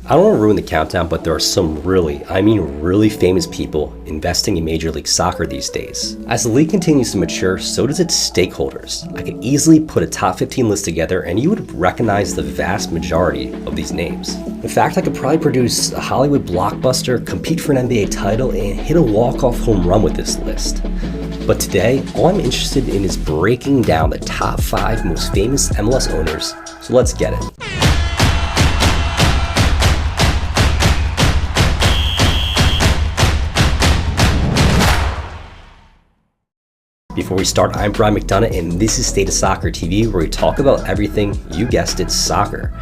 I don't want to ruin the countdown, but there are some really famous people investing in Major League Soccer these days. As the league continues to mature, so does its stakeholders. I could easily put a top 15 list together and you would recognize the vast majority of these names. In fact, I could probably produce a Hollywood blockbuster, compete for an NBA title, and hit a walk-off home run with this list. But today, all I'm interested in is breaking down the top 5 most famous MLS owners, so let's get it. Before we start, I'm Brian McDonough, and this is State of Soccer TV, where we talk about everything, you guessed it, soccer.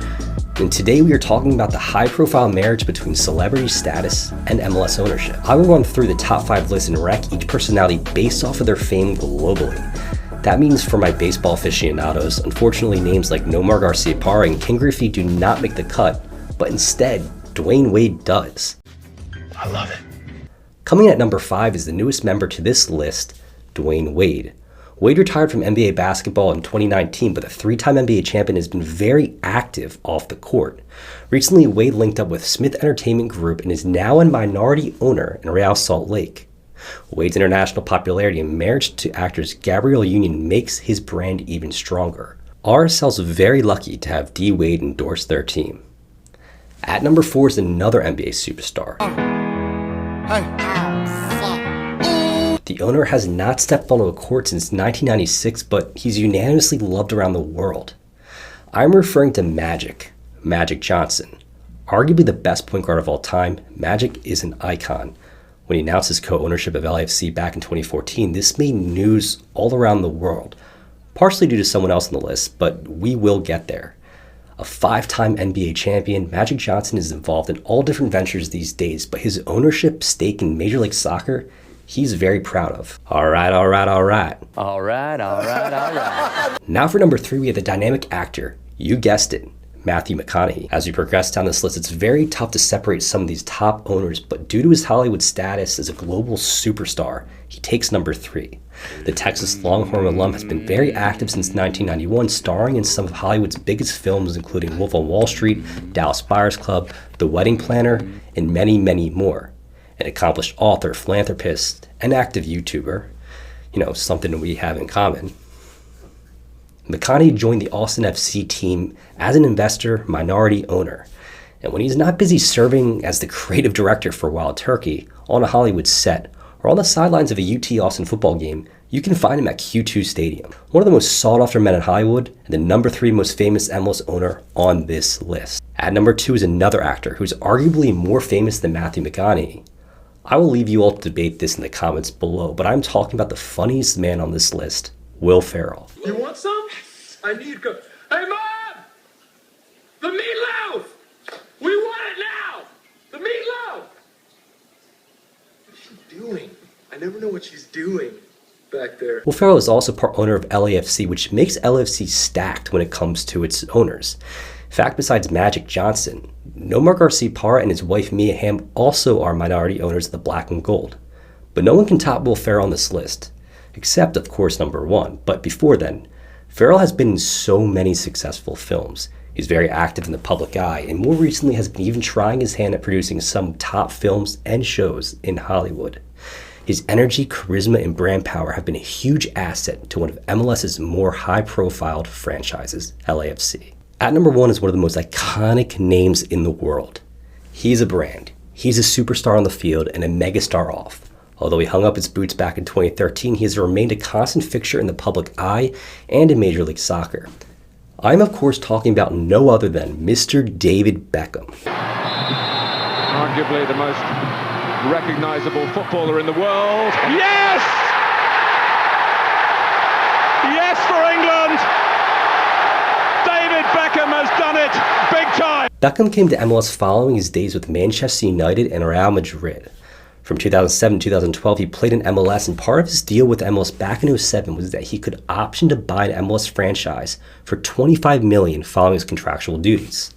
And today we are talking about the high-profile marriage between celebrity status and MLS ownership. I will run through the top 5 lists and rank each personality based off of their fame globally. That means for my baseball aficionados, unfortunately names like Nomar Garciaparra and Ken Griffey do not make the cut, but instead, Dwayne Wade does. I love it. Coming at number 5 is the newest member to this list, Dwayne Wade. Wade retired from NBA basketball in 2019, but the 3-time NBA champion has been very active off the court. Recently, Wade linked up with Smith Entertainment Group and is now a minority owner in Real Salt Lake. Wade's international popularity and marriage to actress Gabrielle Union makes his brand even stronger. RSL's very lucky to have D. Wade endorse their team. At number 4 is another NBA superstar. The owner has not stepped onto a court since 1996, but he's unanimously loved around the world. I'm referring to Magic Johnson. Arguably the best point guard of all time, Magic is an icon. When he announced his co-ownership of LAFC back in 2014, this made news all around the world, partially due to someone else on the list, but we will get there. A 5-time NBA champion, Magic Johnson is involved in all different ventures these days, but his ownership stake in Major League Soccer, he's very proud of. All right. Now for number 3, we have the dynamic actor, you guessed it, Matthew McConaughey. As we progress down this list, it's very tough to separate some of these top owners, but due to his Hollywood status as a global superstar, he takes number 3. The Texas Longhorn alum has been very active since 1991, starring in some of Hollywood's biggest films, including Wolf on Wall Street, Dallas Buyers Club, The Wedding Planner, and many, many more. An accomplished author, philanthropist, and active YouTuber. Something we have in common. McConaughey joined the Austin FC team as an investor, minority owner. And when he's not busy serving as the creative director for Wild Turkey, on a Hollywood set, or on the sidelines of a UT Austin football game, you can find him at Q2 Stadium. One of the most sought-after men in Hollywood, and the number 3 most famous MLS owner on this list. At number 2 is another actor who's arguably more famous than Matthew McConaughey. I will leave you all to debate this in the comments below, but I'm talking about the funniest man on this list, Will Ferrell. You want some? I need go. Hey, Mom! The meatloaf! We want it now! The meatloaf! What's she doing? I never know what she's doing back there. Will Ferrell is also part owner of LAFC, which makes LAFC stacked when it comes to its owners. In fact, besides Magic Johnson, Nomar Garciaparra and his wife Mia Hamm also are minority owners of the Black and Gold. But no one can top Will Ferrell on this list, except of course number 1. But before then, Ferrell has been in so many successful films. He's very active in the public eye, and more recently has been even trying his hand at producing some top films and shows in Hollywood. His energy, charisma, and brand power have been a huge asset to one of MLS's more high-profiled franchises, LAFC. At number 1 is one of the most iconic names in the world. He's a brand. He's a superstar on the field and a megastar off. Although he hung up his boots back in 2013, he has remained a constant fixture in the public eye and in Major League Soccer. I'm of course talking about no other than Mr. David Beckham. Arguably the most recognizable footballer in the world. Yes! Yes for England! David Beckham has done it big time! Beckham came to MLS following his days with Manchester United and Real Madrid. From 2007 to 2012, he played in MLS, and part of his deal with MLS back in 2007 was that he could option to buy an MLS franchise for $25 million following his contractual duties.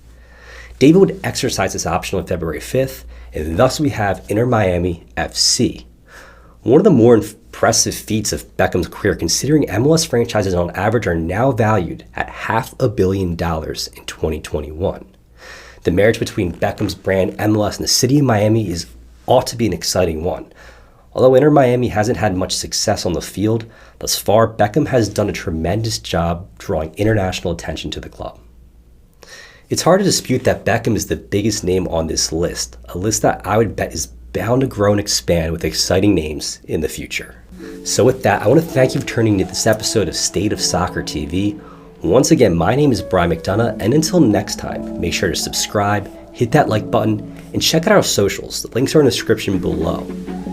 David would exercise this option on February 5th, and thus we have Inter Miami FC. One of the more impressive feats of Beckham's career, considering MLS franchises on average are now valued at $500 million in 2021. The marriage between Beckham's brand MLS and the city of Miami ought to be an exciting one. Although Inter Miami hasn't had much success on the field, thus far Beckham has done a tremendous job drawing international attention to the club. It's hard to dispute that Beckham is the biggest name on this list, a list that I would bet is bound to grow and expand with exciting names in the future. So with that, I want to thank you for tuning into this episode of State of Soccer TV. Once again, my name is Brian McDonough, and until next time, make sure to subscribe, hit that like button, and check out our socials. The links are in the description below.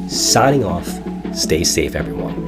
Signing off, stay safe everyone.